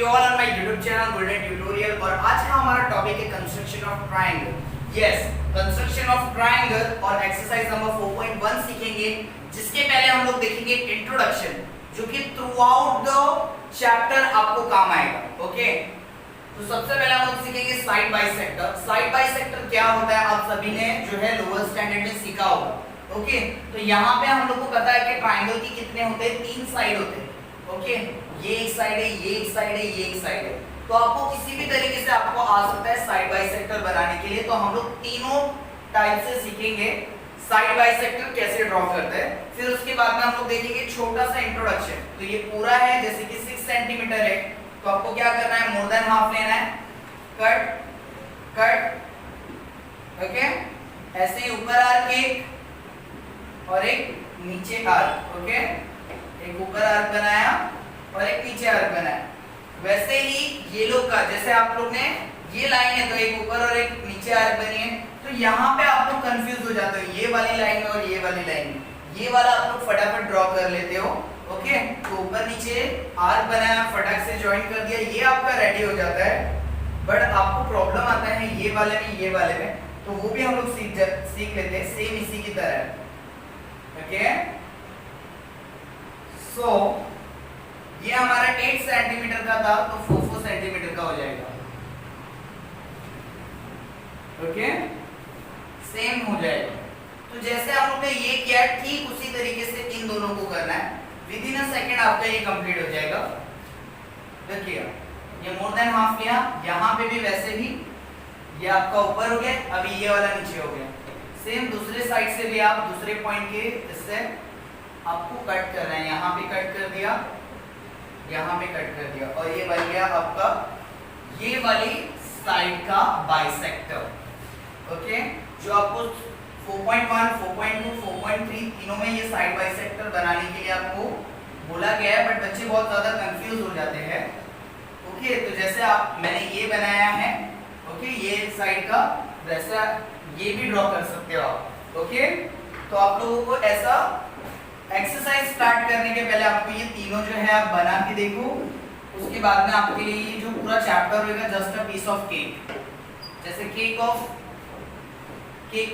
You all on my YouTube channel golden tutorial और आज का हमारा टॉपिक है construction of triangle. Yes, construction of triangle और एक्सरसाइज नंबर 4.1 सीखेंगे, जिसके पहले हम लोग देखेंगे इंट्रोडक्शन, जो कि थ्रू आउट द चैप्टर आपको काम आएगा। ओके, तो सबसे पहले हम लोग सीखेंगे साइड बाइसेक्टर। साइड बाइसेक्टर क्या होता है आप सभी ने जो है लोअर स्टैंडर्ड में सीखा होगा। ओके, तो यहाँ पे हम लोग को पता है कि ट्रायंगल की कितने होते हैं, 3 साइड होते हैं। ओके, ये एक साइड है, ये एक साइड है, ये एक साइड है। तो आपको किसी भी तरीके से आपको आ सकता है साइड बाइसेक्टर बनाने के लिए। तो हम लोग तीनों टाइप से सीखेंगे साइड बाइसेक्टर कैसे ड्रॉ करते हैं। फिर उसके बाद में हम लोग देखेंगे छोटा सा इंट्रोडक्शन। तो ये पूरा है जैसे कि 6 सेंटीमीटर है, तो आपको क्या करना है, मोर देन हाफ लेना है, कट कट। ओके, ऐसे ही ऊपर आर्क एक और एक नीचे आर्क। ओके, एक ऊपर आर्क बनाया और एक नीचे आर्क बनाया। वैसे ही ये लोग का जैसे आप लोग ने ये लाइन है तो एक ऊपर और एक नीचे आर्क बनी है, तो यहाँ पे आप लोग कंफ्यूज हो जाते हो ये वाली लाइन में और ये वाली लाइन में। ये वाला आप लोग फटाफट ड्रॉ कर लेते हो। ओके, तो ऊपर नीचे आर्क बनाया, फटाक से ज्वाइन कर दिया, ये आपका रेडी हो जाता है। बट आपको प्रॉब्लम आता है ये वाले में, ये वाले में, तो वो भी हम लोग सीख लेते हैं सेम इसी की तरह। ओके, सो ये हमारा 8 सेंटीमीटर का था तो 4 सेंटीमीटर का हो जाएगा। ओके, सेम हो जाएगा। तो जैसे हम लोग ने ये किया ठीक उसी तरीके से इन दोनों को करना है। विद इन अ सेकेंड आपका ये कंप्लीट हो जाएगा। देखिए, ये मोर देन हाफ लिया, यहाँ पे भी वैसे ही ये आपका ऊपर हो गया, अभी ये वाला नीचे हो गया। सेम दूसरे साइड से भी आप दूसरे पॉइंट के इससे आपको कट करना है, यहाँ पे कट कर दिया, यहाँ पे कट कर दिया, और ये बन गया आपका ये वाली साइड का बाइसेक्टर। ओके, जो आपको 4.1, 4.2, 4.3 तीनों में ये साइड बाइसेक्टर बनाने के लिए आपको बोला गया है, बट बच्चे बहुत ज्यादा कंफ्यूज हो जाते हैं। ओके, तो जैसे आप मैंने ये बनाया है, ओके, ये साइड का, वैसा ये भी ड्रॉ कर सकते हो आप। ओके, तो आप लोगों को ऐसा एक्सरसाइज स्टार्ट करने के पहले आपको ये तीनों जो है आप बना के देखो। उसके बाद में आपके लिए ये जो पूरा चैप्टर होगा just a piece of cake. जैसे केक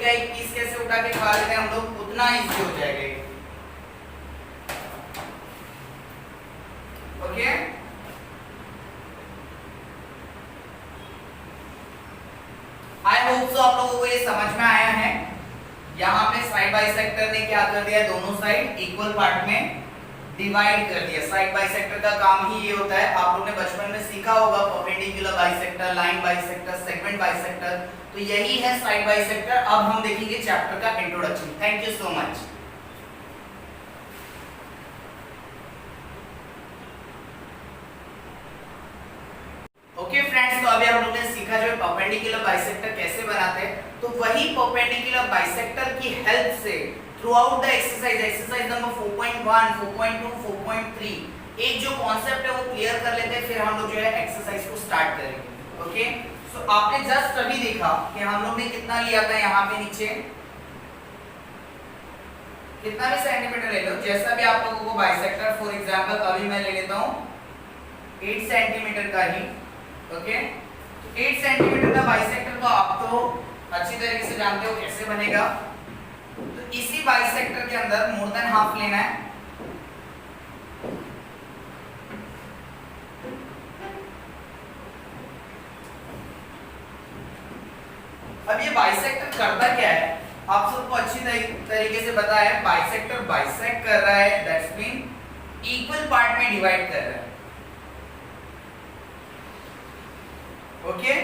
का एक पीस कैसे उठा के खा लेते हैं हम लोग, उतना इजी हो जाएगा। ओके, आई होप सो आप लोगों को ये समझ में आया है। यहाँ पे साइड बाइसेक्टर ने क्या कर दिया, दोनों साइड इक्वल पार्ट में डिवाइड कर दिया। साइड बाइसेक्टर का काम ही ये होता है, आप लोगों ने बचपन में सीखा होगा, perpendicular bisector, line bisector, segment bisector, तो यही है साइड बाइसेक्टर। अब हम देखेंगे चैप्टर का introduction. Thank you so much. Okay friends, तो अभी हम लोग ने सीखा जो परपेंडिकुलर बाइसेक्टर कैसे बनाते हैं। तो वही परपेंडिकुलर बाइसेक्टर की हेल्प से through out the exercise number 4.1, 4.2, 4.3 एक जो कॉन्सेप्ट है वो क्लियर कर लेते हैं, फिर हम लोग जो है एक्सरसाइज को स्टार्ट करेंगे। ओके, सो आपने जस्ट अभी देखा कि हम लोग ने कितना लिया था, यहाँ पे नीचे कितना भी सेंटीमीटर ले लो, जैसा भी आप लोगों को बाइसेक्टर, फॉर एग्जांपल अभी मैं ले लेता हूँ 8 सेंटीमीटर का ही। ओके, 8 सेंटीमीटर का बाइसेक्टर तो आप तो अच्छी तरीके से जानते हो कैसे बनेगा। तो इसी बाइसेक्टर के अंदर मोर देन हाफ लेना है, अब ये बाइसेक्टर करता क्या है आप सबको अच्छी तरीके से पता है। बाइसेक्टर बाइसेक्ट कर रहा है, दैट्स मीन इक्वल पार्ट में डिवाइड कर रहा है। ओके,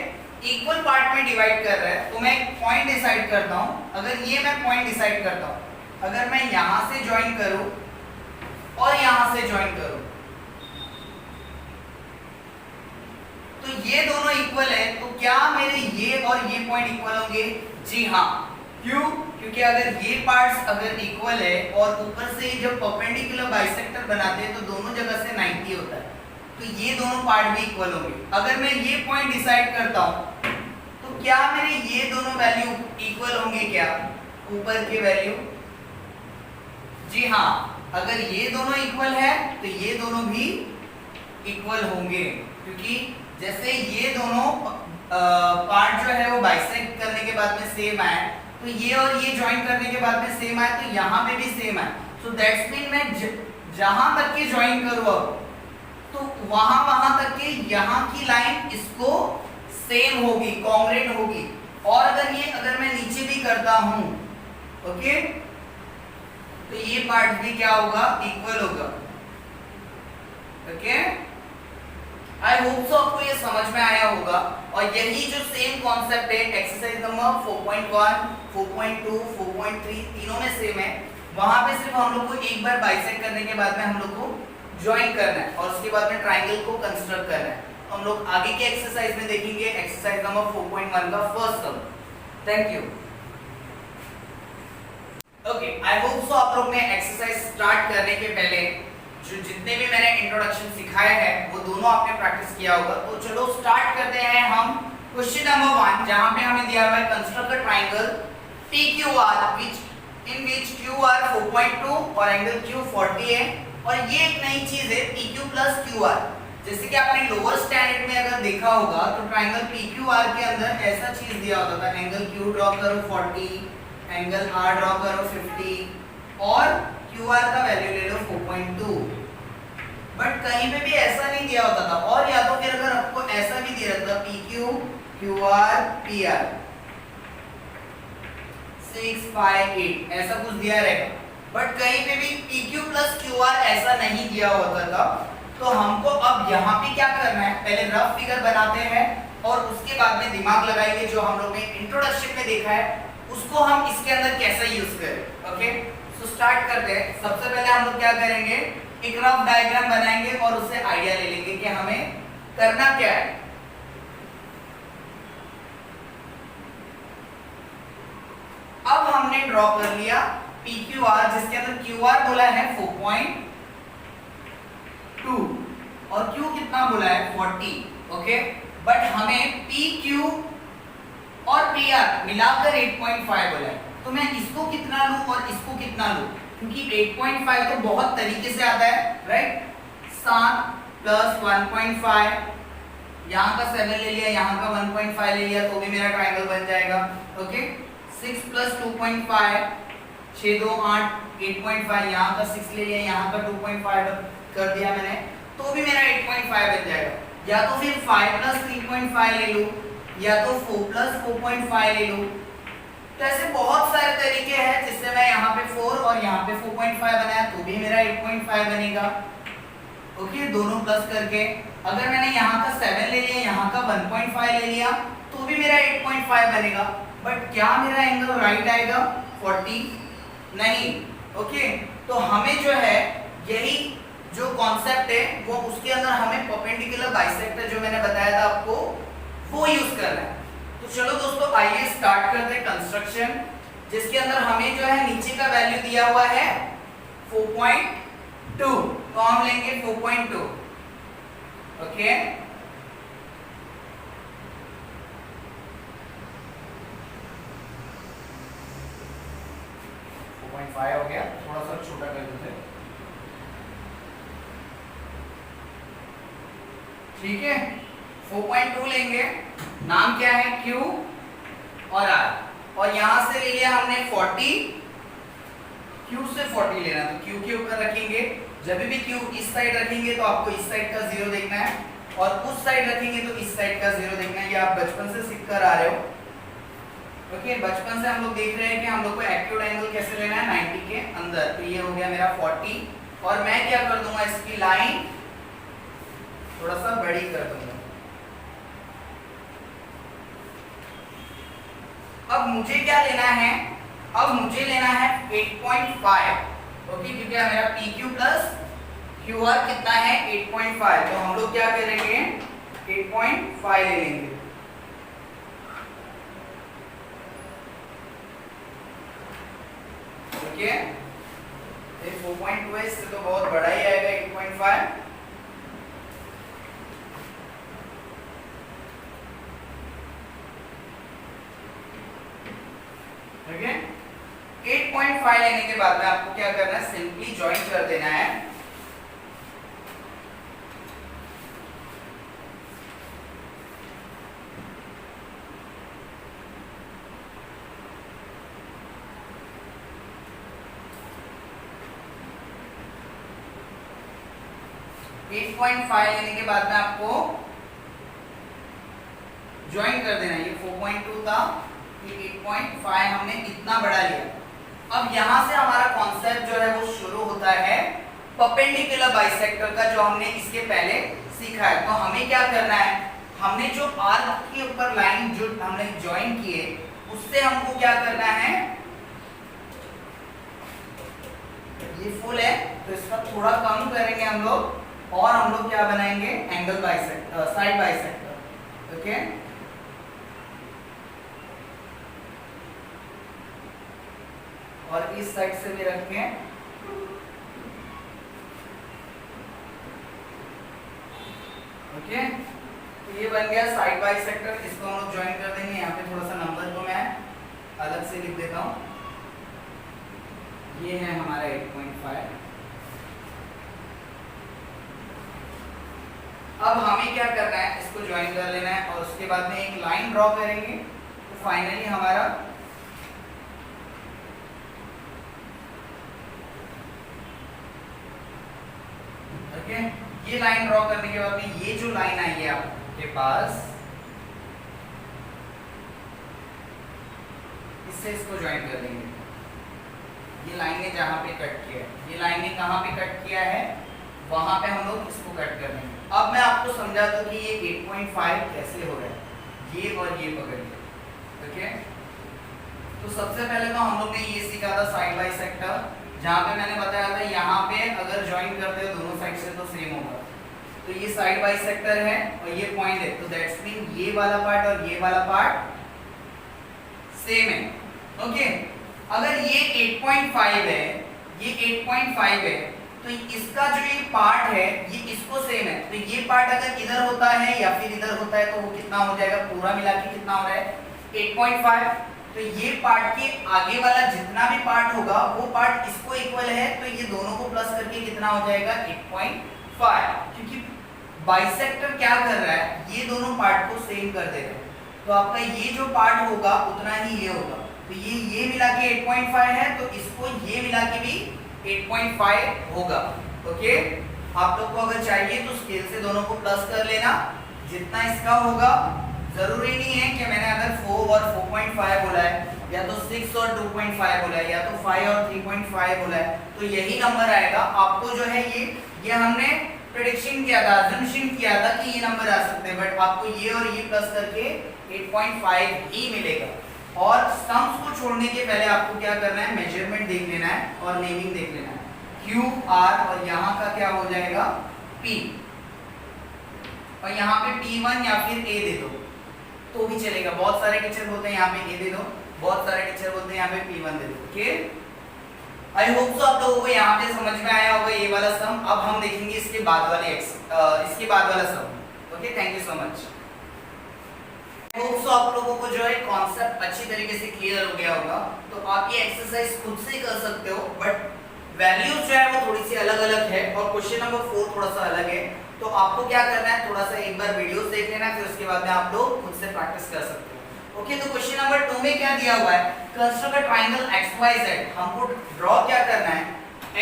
इक्वल पार्ट में डिवाइड कर रहा है, तो मैं एक पॉइंट डिसाइड करता हूं। अगर ये मैं पॉइंट डिसाइड करता हूं, अगर मैं यहां से ज्वाइन करूं और यहां से ज्वाइन करूं, तो ये दोनों इक्वल है, तो क्या मेरे ये और ये पॉइंट इक्वल होंगे? जी हाँ। क्यों? क्योंकि अगर ये पार्ट्स अगर इक्वल है और ऊपर से जब परपेंडिकुलर बाइसेक्टर बनाते हैं तो दोनों जगह से 90 होता है, तो ये दोनों पार्ट भी इक्वल होंगे। अगर मैं ये पॉइंट डिसाइड करता हूं तो क्या मेरे ये दोनों वैल्यू इक्वल होंगे क्या, ऊपर के वैल्यू? जी हाँ, अगर ये दोनों इक्वल है तो ये दोनों भी इक्वल होंगे, क्योंकि जैसे ये दोनों पार्ट जो है वो बाइसेक्ट करने के बाद में सेम आए, तो ये और ये ज्वाइन करने के बाद में सेम आए, तो यहाँ पे भी सेम आए। सो दैट्स मीन मैं जहां तक के ज्वाइन करूँ अब, तो वहां तक के यहाँ की लाइन इसको सेम होगी, कॉन्ग्रुएंट होगी। और अगर मैं नीचे भी करता हूं, ओके, तो ये पार्ट भी क्या होगा, इक्वल होगा। ओके, आई होप सो आपको ये समझ में आया होगा। और यही जो सेम कॉन्सेप्ट है एक्सरसाइज नंबर 4.1, 4.2, 4.3 तीनों में सेम है। वहां पे सिर्फ हम लोग को एक बार बाइसेक्ट करने के बाद में हम लोग को ज्वाइन करना है और उसके बाद में ट्रायंगल को कंस्ट्रक्ट करना है। हम लोग आगे के एक्सरसाइज में देखेंगे एक्सरसाइज नंबर 4.1 का first sum. Thank you. Okay, I hope so आप लोग ने एक्सरसाइज स्टार्ट करने के पहले जो जितने भी मैंने इंट्रोडक्शन सिखाया है वो दोनों आपने प्रैक्टिस किया होगा। तो चलो स्टार्ट करते हैं हम क्वेश्चन नंबर 1, जहां पे हमें दिया हुआ है construct a triangle PQR in which QR 4.2 और एंगल Q 40 है। और ये एक नई चीज है PQ प्लस QR। जैसे कि आपने लोअर स्टैंडर्ड में अगर देखा होगा तो ट्रायंगल PQR के अंदर ऐसा चीज दिया होता था, एंगल Q ड्रॉ करो 40, एंगल R ड्रॉ करो 50 और QR का वैल्यू ले लो 4.2। बट कहीं पे भी ऐसा नहीं दिया होता था। और या तो फिर अगर आपको ऐसा भी दिया रहता PQ QR PR 6 5 8 ऐसा कुछ दिया रहेगा, बट कहीं पे भी PQ प्लस QR ऐसा नहीं दिया होता था। तो हमको अब यहाँ पे क्या करना है, पहले रफ फिगर बनाते हैं और उसके बाद में दिमाग लगाएंगे जो हम लोग ने इंट्रोडक्शन में देखा है उसको हम इसके अंदर कैसे यूज करें। ओके, सो स्टार्ट करते हैं। सबसे पहले हम लोग क्या करेंगे, एक रफ डायग्राम बनाएंगे और उससे आइडिया ले लेंगे कि हमें करना क्या है। अब हमने ड्रॉ कर लिया PQR, जिसके अंदर QR बोला है 4.2 और Q कितना बोला है 40। ओके, बट हमें PQ और PR मिलाकर 8.5 बोला है, तो मैं इसको कितना लूं और इसको कितना लूं, क्योंकि 8.5 तो बहुत तरीके से आता है, राइट। 7 प्लस 1.5, यहाँ का 7 ले लिया, यहाँ का 1.5 ले लिया, तो भी मेरा ट्रायंगल बन जाएगा। ओके, 6 प्लस 2.5, 6 2 8, 8.5, यहाँ का 6 ले लिया, यहाँ का 2.5 कर दिया मैंने, तो भी मेरा 8.5 बन जाएगा। या तो फिर 5 प्लस 3.5 ले लूँ, या तो 4 प्लस 4.5 ले लूँ। तो ऐसे बहुत सारे तरीके हैं जिससे मैं यहाँ पे 4 और यहाँ पे 4.5 बनाया तो भी मेरा 8.5 बनेगा। ओके, दोनों प्लस करके अगर मैंने यहाँ का 7 ले लिया, यहाँ का 1.5 ले लिया, तो भी मेरा 8.5 बनेगा। बट क्या मेरा एंगल राइट आएगा 40? नहीं। ओके, तो हमें जो है यही जो कॉन्सेप्ट है वो उसके अंदर हमें परपेंडिकुलर बाइसेक्टर जो मैंने बताया था आपको वो यूज करना है। तो चलो दोस्तों आइए स्टार्ट करते हैं कंस्ट्रक्शन, जिसके अंदर हमें जो है नीचे का वैल्यू दिया हुआ है 4.2, तो हम लेंगे 4.2। ओके, हो गया, थोड़ा सा छोटा कर देते हैं, ठीक है। 4.2 लेंगे, नाम क्या है Q और R, और यहां से ले लिया हमने 40, Q से 40 लेना, तो Q के ऊपर रखेंगे। जब भी Q इस साइड रखेंगे तो आपको इस साइड का 0 देखना है, और उस साइड रखेंगे तो इस साइड का 0 देखना है। ये आप बचपन से सीख कर आ रहे हो। ओके, बचपन से हम लोग देख रहे हैं कि हम लोग को एक्यूट एंगल कैसे लेना है 90 के अंदर। तो ये हो गया मेरा 40, और मैं क्या कर दूंगा, इसकी लाइन थोड़ा सा बड़ी कर दूंगा। अब मुझे क्या लेना है, अब मुझे लेना है 8.5। ओके, क्योंकि मेरा PQ प्लस QR कितना है 8.5, तो हम लोग क्या करेंगे 8.5 ले लेंगे। ओके, 4.2 इससे तो बहुत बड़ा ही आएगा 8.5। ओके, 8.5 लेने के बाद में आपको क्या करना है, सिंपली ज्वाइन कर देना है 8.5 लेने के बाद में आपको ज्वाइन कर देना। ये 4.2 था, ये 8.5 हमने इतना बड़ा लिया। अब यहां से हमारा कॉन्सेप्ट जो है वो शुरू होता है परपेंडिकुलर बाइसेक्टर का, जो हमने इसके पहले सीखा है। तो हमें क्या करना है, हमने जो आर्क के ऊपर लाइन जो हमने ज्वाइन किए उससे हमको क्या करना है, ये फुल है तो इसका थोड़ा कम करेंगे हम लोग और हम लोग क्या बनाएंगे, angle bisector, side bisector. Okay, और इस साइड से भी रखें। ओके, तो ये बन गया साइड बाइसेक्टर। इसको हम लोग ज्वाइन कर देंगे। यहाँ पे थोड़ा सा नंबर को मैं अलग से लिख देता हूँ। ये है हमारा 8.5। अब हमें क्या करना है, इसको ज्वाइन कर लेना है और उसके बाद में एक लाइन ड्रॉ करेंगे। तो फाइनली हमारा ओके, ये लाइन ड्रॉ करने के बाद में ये जो लाइन आई है आपके पास, इससे इसको ज्वाइन कर देंगे। ये लाइन ने जहां पे कट किया है, ये लाइन ने कहां पे कट किया है, वहां पे हम लोग इसको कट कर देंगे। अब मैं आपको समझा दूं कि ये 8.5 कैसे हो रहा है, ये और ये पकड़िए। ओके, तो सबसे पहले तो हम लोग ने ये सीखा था साइड बाई सेक्टर, जहां पे मैंने बताया था यहाँ पे अगर ज्वाइन करते हो दोनों साइड से तो सेम होगा। तो ये साइड बाई सेक्टर है और ये पॉइंट है, तो दैट्स मीन ये वाला पार्ट और ये वाला पार्ट सेम है। ओके, अगर ये 8.5 है, ये 8.5 है, तो इसका जो ये पार्ट है ये इसको सेम है। तो ये पार्ट अगर इधर होता है या फिर इधर होता है तो वो कितना हो जाएगा, पूरा मिला के कितना हो रहा है 8.5। तो ये पार्ट के आगे वाला जितना भी पार्ट होगा वो पार्ट इसको इक्वल है, तो ये दोनों को प्लस करके कितना हो जाएगा 8.5। क्योंकि बाइसेक्टर क्या कर रहा है, ये दोनों पार्ट को सेम कर दे रहा है। तो आपका ये जो पार्ट होगा उतना ही ये होगा। तो ये मिला के 8.5 है, तो इसको ये मिला के भी 8.5 होगा। ओके, आप लोग को अगर चाहिए तो स्केल से दोनों को प्लस कर लेना। जितना इसका होगा, जरूरी नहीं है कि मैंने अगर 4 और 4.5 बोला है या तो 6 और 2.5 बोला है या तो 5 और 3.5 बोला है, तो यही नंबर आएगा। आपको जो है ये हमने प्रेडिक्शन किया था, अजम्पशन किया था कि ये नंबर आ सकते हैं, बट आपको ये और ये प्लस करके 8.5 ही मिलेगा। और सम्स को छोड़ने के पहले आपको क्या करना है, मेजरमेंट देख लेना है और नेमिंग देख लेना है। Q, R और यहाँ का क्या हो जाएगा P, और यहाँ पे P1 या फिर A दे दो तो भी चलेगा। बहुत सारे टीचर बोलते हैं यहाँ पे A दे दो, बहुत सारे टीचर बोलते हैं यहाँ पे P1 दे दो। ओके, आई होप सो आप लोगों को यहाँ पे समझ में आया होगा ये वाला सम। अब हम देखेंगे इसके बाद वाले इसके बाद वाला sum. Okay, thank you so much. Hope so आप लोगों को जो है कॉन्सेप्ट अच्छी तरीके से क्लियर हो गया होगा। तो आप ये एक्सरसाइज खुद से कर सकते हो, बट वैल्यूज जो है वो थोड़ी सी अलग अलग है और क्वेश्चन नंबर 4 थोड़ा सा अलग है। तो आपको क्या करना है, थोड़ा सा एक बार वीडियोस देख लेना, फिर उसके बाद में आप लोग खुद से प्रैक्टिस कर सकते हो। ओके, तो क्वेश्चन नंबर 2 में क्या दिया हुआ है, कंस्ट्रक्ट अ ट्रायंगल XYZ। हमको ड्रॉ क्या करना है,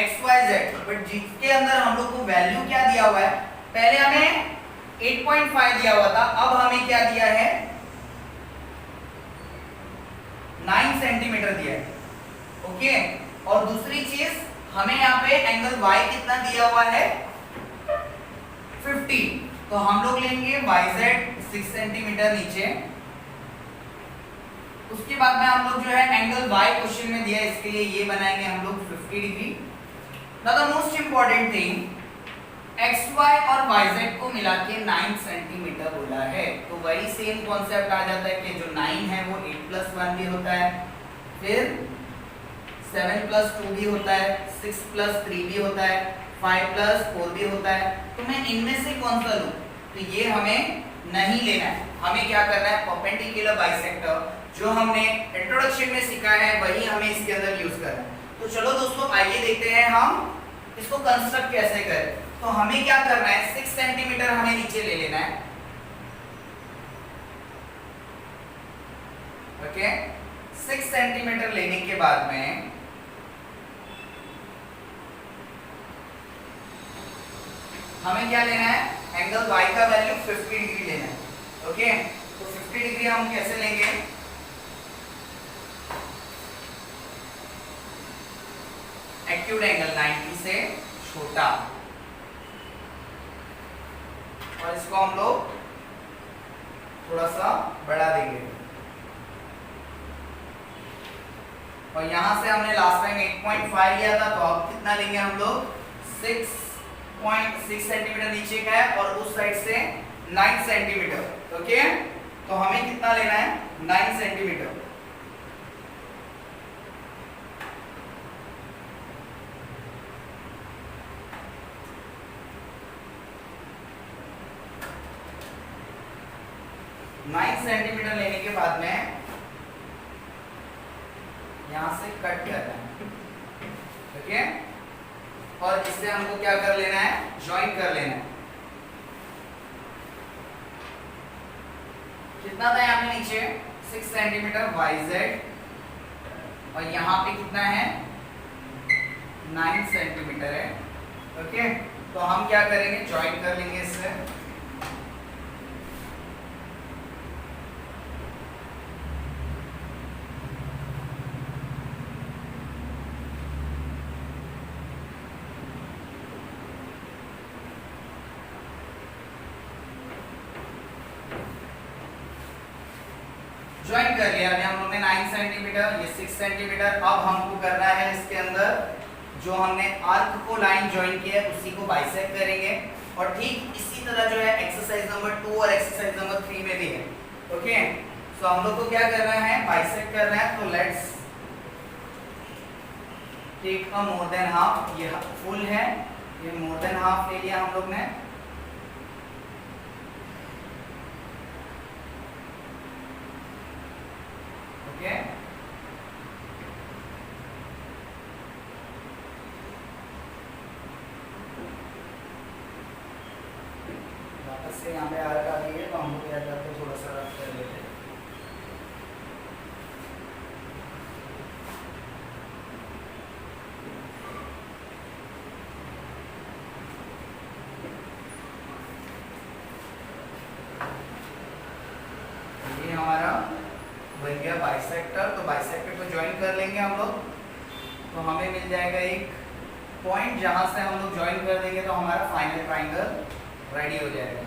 XYZ, बट जिसके अंदर हम लोग को वैल्यू क्या दिया हुआ है, पहले हमें 8.5 दिया हुआ था, अब हमें क्या दिया है 9 सेंटीमीटर दिया है। ओके, और दूसरी चीज हमें यहाँ पे एंगल Y कितना दिया हुआ है 50, तो हम लोग लेंगे YZ 6 सेंटीमीटर नीचे। उसके बाद में हम लोग जो है एंगल Y क्वेश्चन में दिया है, इसके लिए ये बनाएंगे हम लोग 50 degree. Now the most important thing, XY और YZ को मिला के 9 सेंटीमीटर बोला है, तो वही सेम कॉन्सेप्ट आ जाता है कि जो 9 है वो 8+1 भी होता है, फिर 7+2 भी होता है, 6+3 भी होता है, 5+4 भी होता है। तो मैं इनमें से कौन सा लूं, तो ये हमें नहीं लेना है। हमें क्या करना है, परपेंडिकुलर बाइसेक्टर जो हमने इंट्रोडक्शन में सीखा है वही हमें इसके अंदर यूज करना है। तो चलो दोस्तों, आइए देखते हैं हम इसको कंस्ट्रक्ट कैसे करें। तो हमें क्या करना है, 6 सेंटीमीटर हमें नीचे ले लेना है। ओके, 6 सेंटीमीटर लेने के बाद में हमें क्या लेना है, एंगल y का वैल्यू 50 डिग्री लेना है। ओके, तो 50 डिग्री हम कैसे लेंगे, एक्यूट एंगल 90 से छोटा, और इसको हम लोग थोड़ा सा बढ़ा देंगे। और यहां से हमने लास्ट टाइम 8.5 लिया था, तो अब कितना लेंगे हम लोग, 6.6 सेंटीमीटर नीचे का है और उस साइड से 9 सेंटीमीटर। ओके, तो हमें कितना लेना है, 9 सेंटीमीटर। सेंटीमीटर लेने के बाद में यहां से कट करना है। ओके, और इससे हमको क्या कर लेना है, ज्वाइन कर लेना है। कितना था यहाँ पे नीचे, 6 सेंटीमीटर YZ, और यहाँ पे कितना है, 9 सेंटीमीटर है। ओके, तो हम क्या करेंगे, ज्वाइन कर लेंगे इससे। ज्वाइन कर लिया, अभी हम लोग ने 9 सेंटीमीटर, ये 6 सेंटीमीटर। अब हमको करना है इसके अंदर जो हमने आर्क को लाइन ज्वाइन किया है उसी को बाइसेक्ट करेंगे, और ठीक इसी तरह जो है एक्सरसाइज नंबर 2 और एक्सरसाइज नंबर 3 में भी है। ओके, सो हम लोग को क्या करना है, बाइसेक्ट करना है। तो let's take a more than half, ये फुल है, ये मोर देन हाफ ले लिया हम लोग ने। ओके, वापस से यहाँ पे आर्क आ गई है, तो हम लोग क्या करते हैं, थोड़ा सा रफ कर लेते हैं। ये हमारा बन गया बाइसेक्टर। तो बाइसेक्टर को ज्वाइन कर लेंगे हम लोग, तो हमें मिल जाएगा एक पॉइंट, जहां से हम लोग ज्वाइन कर देंगे तो हमारा फाइनल ट्राइंगल रेडी हो जाएगा।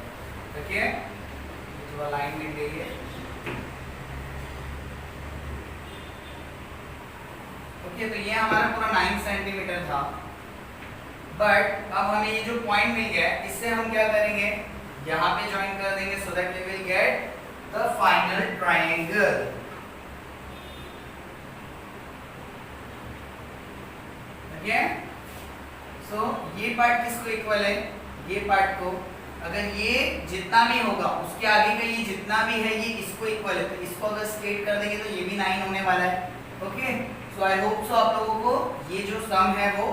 ओके, थोड़ा लाइन मिल गई है। ओके, तो ये हमारा पूरा 9 सेंटीमीटर था, बट अब हमें ये जो पॉइंट मिल गया है, इससे हम क्या करेंगे, यहाँ पे ज्वाइन कर देंगे, so that we will get the final triangle. Okay, so ये पार्ट किसको इक्वल है, ये पार्ट को, अगर ये जितना भी होगा उसके आगे का ये जितना भी है ये इसको इक्वल है, तो इसको अगर स्ट्रेट कर देंगे तो ये भी 9 होने वाला है। ओके, सो आई होप सो आप लोगों को ये जो सम है वो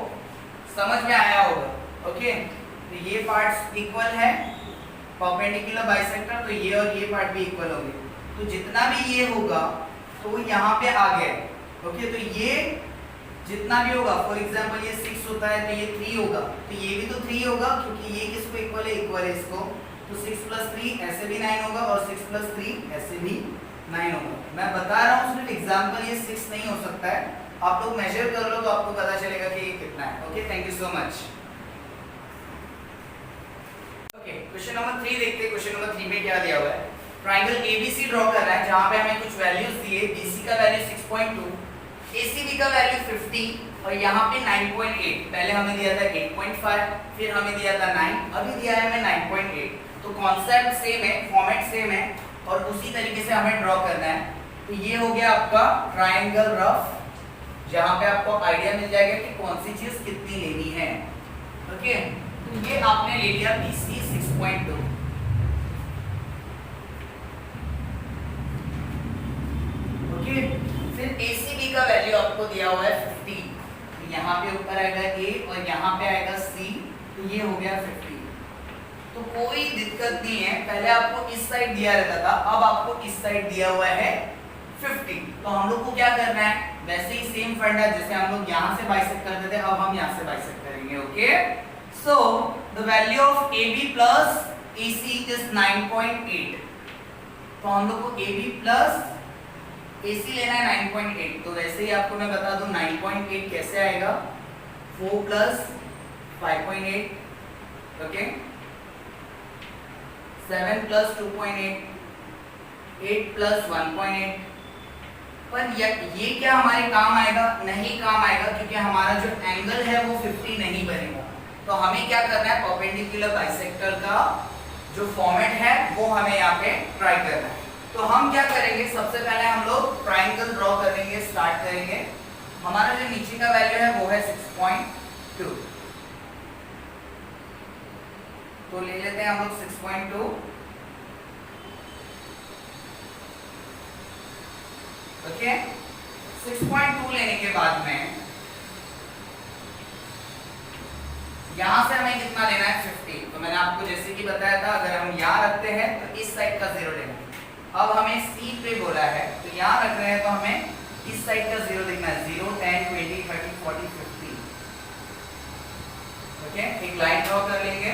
समझ में आया होगा। ओके, तो ये पार्ट्स इक्वल है, परपेंडिकुलर बाइसेक्टर, तो ये और ये पार्ट भी इक्वल होंगे, तो जितना भी ये होगा तो यहाँ पे आ गया। ओके, तो ये जितना भी होगा, फॉर एग्जांपल ये 6 होता है तो ये 3 होगा, तो ये भी तो 3 होगा, क्योंकि ये किसको इक्वल है, इक्वल है इसको, तो 6 + 3 ऐसे भी 9 होगा, और 6 + 3 ऐसे भी 9 होगा। मैं बता रहा हूँ सिर्फ एग्जांपल, ये 6 नहीं हो सकता है, आप लोग मेजर कर लो तो आपको पता चलेगा कि ये कितना है। Okay, thank you so much. Okay, question number 3 देखते हैं। क्वेश्चन नंबर 3 में क्या दिया हुआ है, ट्रायंगल ABC ड्रॉ करना है, जहां पे हमें कुछ वैल्यूज दिए, BC का वैल्यू 6.2, ACB का वैल्यू 50, और यहाँ पे 9.8, पहले हमें दिया था 8.5, फिर हमें दिया था 9, अभी दिया है हमें 9.8। तो कॉन्सेप्ट सेम है, फॉर्मेट सेम है, और उसी तरीके से हमें ड्रॉ करना है। तो ये हो गया आपका ट्रायंगल रफ, जहाँ पे आपको आइडिया मिल जाएगा कि कौन सी चीज कितनी लेनी है। ओके, तो ये आपने ले लिया BC 6.2। ओके, फिर ACB का वैल्यू आपको दिया हुआ है 50, तो यहाँ पे ऊपर आएगा A और यहाँ पे आएगा C, तो ये हो गया 50। तो कोई दिक्कत नहीं है, पहले आपको इस साइड दिया रहता था, अब आपको इस साइड दिया हुआ है 50। तो हम लोग को क्या करना है, वैसे ही सेम फंडा, जैसे हम लोग यहाँ से बाइसेक्ट करते थे, अब हम यहाँ से बाइसेक्ट करेंगे। Okay, So the value of AB plus AC is 9.8. तो हम लोग को AB plus AC लेना है 9.8. तो वैसे ही आपको मैं बता दूं 9.8 कैसे आएगा. 4 plus 5.8, ओके, 7 plus 2.8, 8 plus 1.8. पर ये क्या हमारे काम आएगा? नहीं काम आएगा, क्योंकि हमारा जो एंगल है वो 50 नहीं बनेगा. तो हमें क्या करना है? परपेंडिकुलर बाइसेक्टर का जो फॉर्मेट है वो हमें यहाँ पे ट्राई करना है. तो हम क्या करेंगे? सबसे पहले हम लोग ट्राइंगल ड्रॉ करेंगे, स्टार्ट करेंगे. हमारा जो नीचे का वैल्यू है वो है 6.2. तो ले लेते हैं हम लोग 6.2. ओके, 6.2 लेने के बाद में यहां से हमें कितना लेना है? 50. तो मैंने आपको जैसे कि बताया था, अगर हम यहाँ रखते हैं तो इस साइड का 0 लेना है. अब हमें C पे बोला है तो यहाँ रख रहे हैं, तो हमें इस साइड का 0 लिखना है. 0, 10, 20, 30, 40, 50. ओके, एक लाइन ड्रॉ कर लेंगे.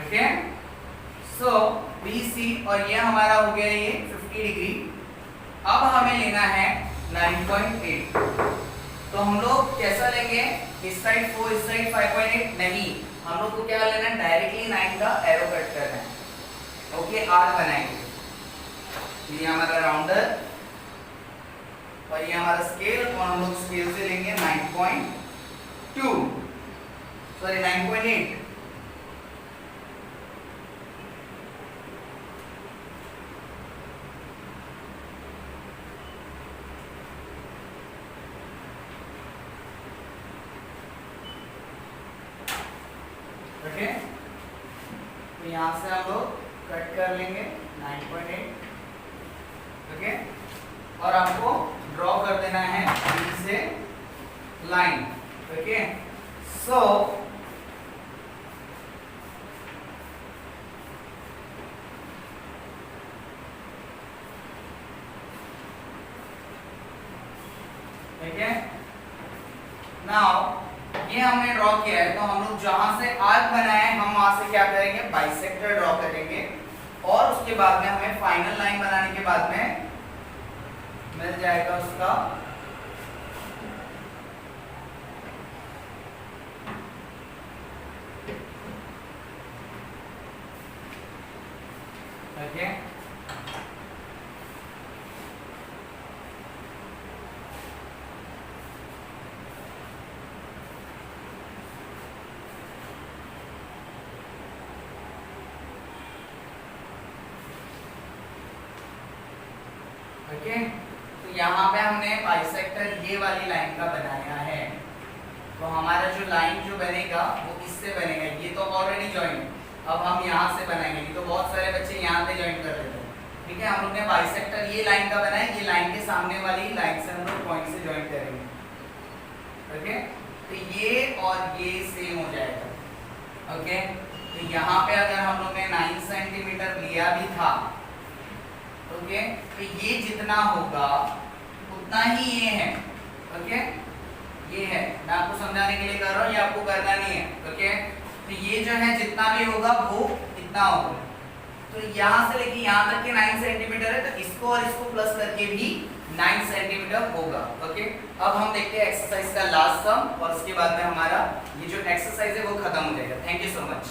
ओके, सो BC और ये हमारा हो गया ये 50 डिग्री. अब हमें लेना है 9.8. तो हम लोग कैसा लेंगे? इस साइड 4, इस साइड 5.8 नहीं, हम लोग को क्या लेना है? डायरेक्टली 9 का एरो कट करना है. ओके, आर बनाएंगे. ये हमारा राउंडर और ये हमारा स्केल, और हम लोग स्केल से लेंगे 9.2, सॉरी 9.8. ओके, तो यहाँ से हम लोग कट कर लेंगे 9.8. ओके, और आपको ड्रॉ कर देना है B से लाइन. ओके, सो ठीक है. नाउ ये हमने ड्रॉ किया है, तो हम लोग जहां से आर्क बनाए हैं हम वहां से क्या करेंगे? बाइसेक्टर ड्रॉ करेंगे. और उसके बाद में हमें फाइनल लाइन बनाने के बाद में मिल जाएगा उसका ओके. ओके, तो यहाँ पे हमने बाइसेक्टर ये वाली लाइन का बनाया है. तो हमारा जो लाइन जो बनेगा वो इससे बनेगा. ये तो ऑलरेडी जॉइन. अब हम यहाँ से बनाएंगे. तो बहुत सारे बच्चे यहाँ पे जॉइन कर लेते हैं. ठीक है, हम लोग ने बाइसेक्टर ये लाइन का बनाया. ये लाइन के सामने वाली लाइन से हम लोग पॉइंट से जॉइन करेंगे. ओके, तो ये और ये सेम हो जाएगा. ओके, तो यहाँ पे अगर हम लोग ने 9 सेंटीमीटर लिया भी था, ओके, तो ये जितना होगा उतना ही ये है. ओके, ये है, मैं आपको समझाने के लिए कर रहा हूँ, ये आपको करना नहीं है. ओके, तो ये जो है जितना भी होगा वो इतना होगा. तो यहाँ से लेके यहाँ तक के 9 सेंटीमीटर है, तो इसको और इसको प्लस करके भी 9 सेंटीमीटर होगा. ओके, अब हम देखते हैं एक्सरसाइज का लास्ट सम, और उसके बाद में हमारा ये जो एक्सरसाइज है वो खत्म हो जाएगा. Thank you so much.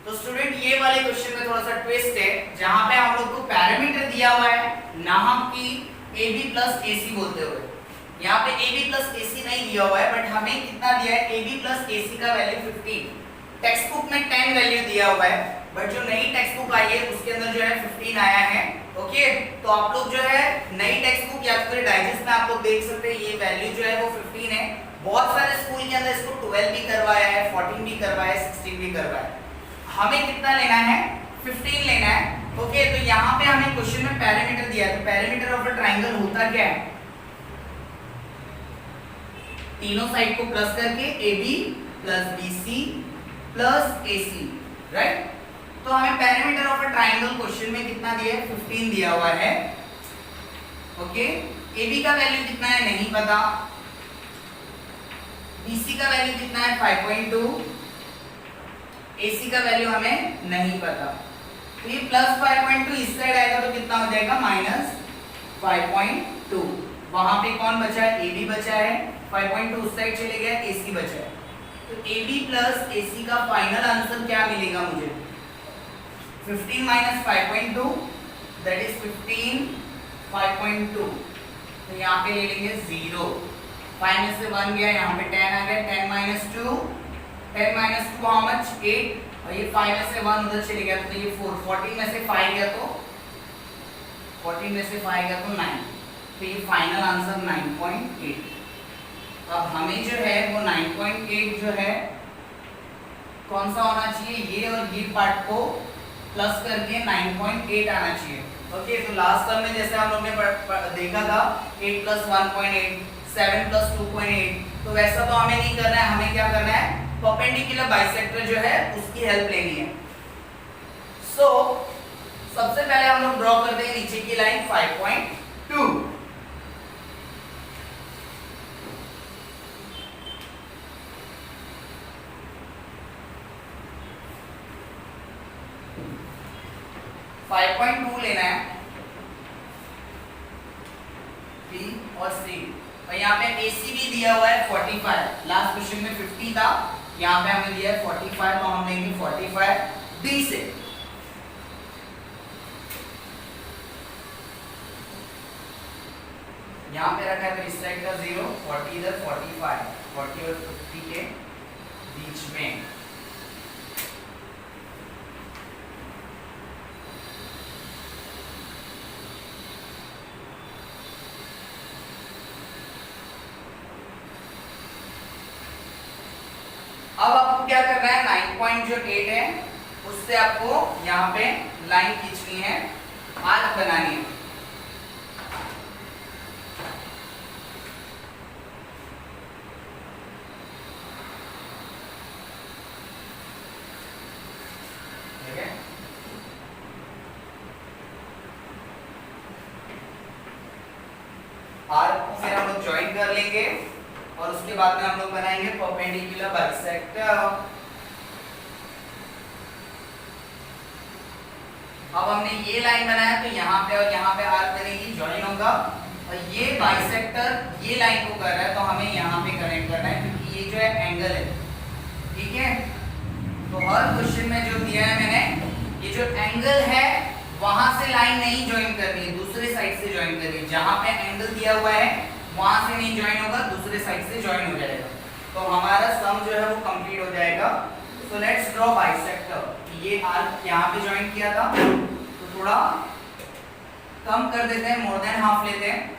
तो स्टूडेंट, ये वाले क्वेश्चन में थोड़ा सा ट्विस्ट है, जहां पे हम लोग को पैरामीटर दिया हुआ है नाम की AB प्लस AC बोलते हुए. यहाँ पे AB प्लस AC नहीं दिया हुआ है, बट हमें कितना दिया है? AB प्लस AC का वैल्यू 15. टेक्स्ट बुक में 10 वैल्यू दिया हुआ है, बट जो नई टेक्स्ट बुक आई है उसके अंदर जो है 15 आया है. ओके, तो आप लोग जो है नई टेक्स्ट बुक या फिर डाइजेस्ट में आप लोग देख सकते हैं, ये वैल्यू जो है वो 15 है. बहुत सारे स्कूल के अंदर इसको 12 भी करवाया है, 14 भी करवाया है, 16 भी करवाया है. हमें कितना लेना है? 15 लेना है. ओके, तो यहाँ पे हमें क्वेश्चन में पैरामीटर दिया है. तो पैरामीटर ऑफ अ ट्राइंगल होता क्या है? तीनों साइड को प्लस करके AB plus BC plus AC, right. तो हमें perimeter of a triangle question में कितना दिया है, 15 दिया हुआ है। ओके, AB का वैल्यू कितना है नहीं पता, BC का वैल्यू कितना है 5.2, AC का वैल्यू हमें नहीं पता। तो ये प्लस 5.2 इस साइड आएगा तो कितना हो जाएगा माइनस 5.2। वहां पे कौन बचा है, AB बचा है, 5.2 उस साइड चले गया, AC बचा है। तो AB प्लस AC का फाइनल आंसर क्या मिलेगा मुझे, 15 माइनस 5.2 दैट इज 15 5.2। तो यहाँ पे ले लेंगे 0, 5 में से 1 गया, यहाँ पे 10 आ गया, 10 माइनस 2, 10 माइनस 2 हाउ मच 8, और ये 5 में से 1 उधर चले गया तो ये 4, 14 में से 5 गया तो 14 में से 5 गया तो 9, तो ये फाइनल आंसर 9.8। अब हमें जो है वो 9.8 जो है कौन सा होना चाहिए, ये और ये पार्ट को प्लस करके 9.8 आना चाहिए। ओके, तो लास्ट टर्म में जैसे हम लोग ने देखा था 8 प्लस 1.8, 7 प्लस 2.8, तो वैसा तो हमें नहीं करना है, हमें क्या करना है, परपेंडिकुलर बाइसेक्टर जो है उसकी हेल्प लेनी है। सो सबसे पहले हम लोग ड्रॉ करते हैं नीचे की लाइन 5.2। लेना है B और C, और यहाँ पे AC भी दिया हुआ है 45, लास्ट क्वेश्चन में 50 था, यहाँ पे हमें दिया है 45, तो हम लेंगे 45 D से। यहाँ पे रखा है तो इस साइड का 0, 40 इधर, 45, 40 और 50 के बीच में। अब आपको क्या करना है, 9.8 है उससे आपको यहाँ पे लाइन खींचनी है, आर्क बनानी है। ठीक है, आर्क को फिर हम लोग ज्वाइन कर लेंगे और उसके बाद में हम लोग बनाएंगे परपेंडिकुलर बाइसेक्टर। अब हमने ये लाइन बनाया तो यहाँ पे और यहाँ पे आर्क बनेगी, ज्वाइन होगा, और ये बाइसेक्टर ये लाइन को कर रहा है तो हमें यहाँ पे कनेक्ट करना है क्योंकि ये जो है एंगल है। ठीक है, तो हर क्वेश्चन में जो दिया है मैंने, ये जो एंगल है वहां से लाइन नहीं ज्वाइन करनी है, दूसरे साइड से ज्वाइन करनी है। जहां पे एंगल दिया हुआ है वहां से नहीं ज्वाइन होगा, दूसरे साइड से ज्वाइन हो जाएगा, तो हमारा सम जो है वो कंप्लीट हो जाएगा। So let's draw bisector. ये आर्क यहाँ पे ज्वाइन किया था तो थोड़ा कम कर देते हैं, मोर देन हाफ लेते हैं।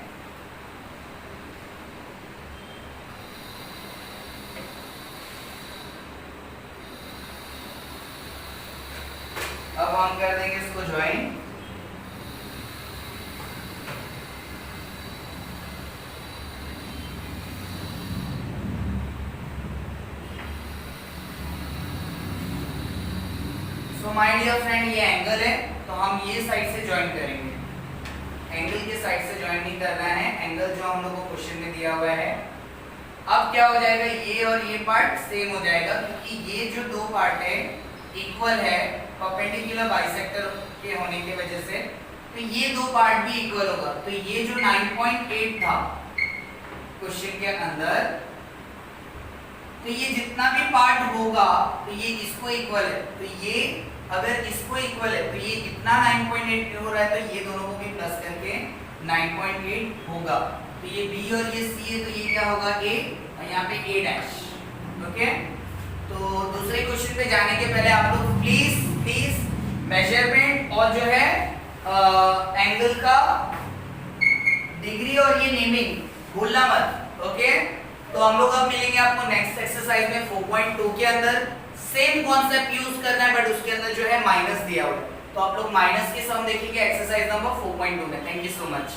अब हम कर देंगे इसको ज्वाइन। तो माय डियर फ्रेंड ये एंगल है तो हम ये साइड से ज्वाइन करेंगे, एंगल के साइड से ज्वाइन नहीं करना है, एंगल जो हम लोग को क्वेश्चन में दिया हुआ है। अब क्या हो जाएगा, ये और ये पार्ट सेम हो जाएगा क्योंकि ये जो दो पार्ट है इक्वल है परपेंडिकुलर बाइसेक्टर के होने की वजह से, तो ये दो पार्ट भी इक्वल होगा। तो ये जो 9.8 था क्वेश्चन के अंदर, तो ये जितना भी पार्ट होगा तो ये इसको इक्वल है, तो ये अगर इसको इक्वल है तो ये इतना 9.8 हो रहा है तो ये दोनों को भी प्लस करके 9.8 होगा। तो ये B और ये C है तो ये क्या होगा A, और यहाँ पे A डैश। ओके, तो दूसरे क्वेश्चन पे जाने के पहले आप लोग प्लीज मेजरमेंट और जो है एंगल का डिग्री और ये नेमिंग भूलना मत। ओके, तो हम लोग अब मिलेंगे आपको नेक्स्ट एक्सरसाइज में 4.2 के अंदर। सेम कॉन्सेप्ट यूज करना है बट उसके अंदर जो है माइनस दिया हुआ है, तो आप लोग माइनस के सम देखेंगे एक्सरसाइज नंबर 4.2 में। Thank you so much.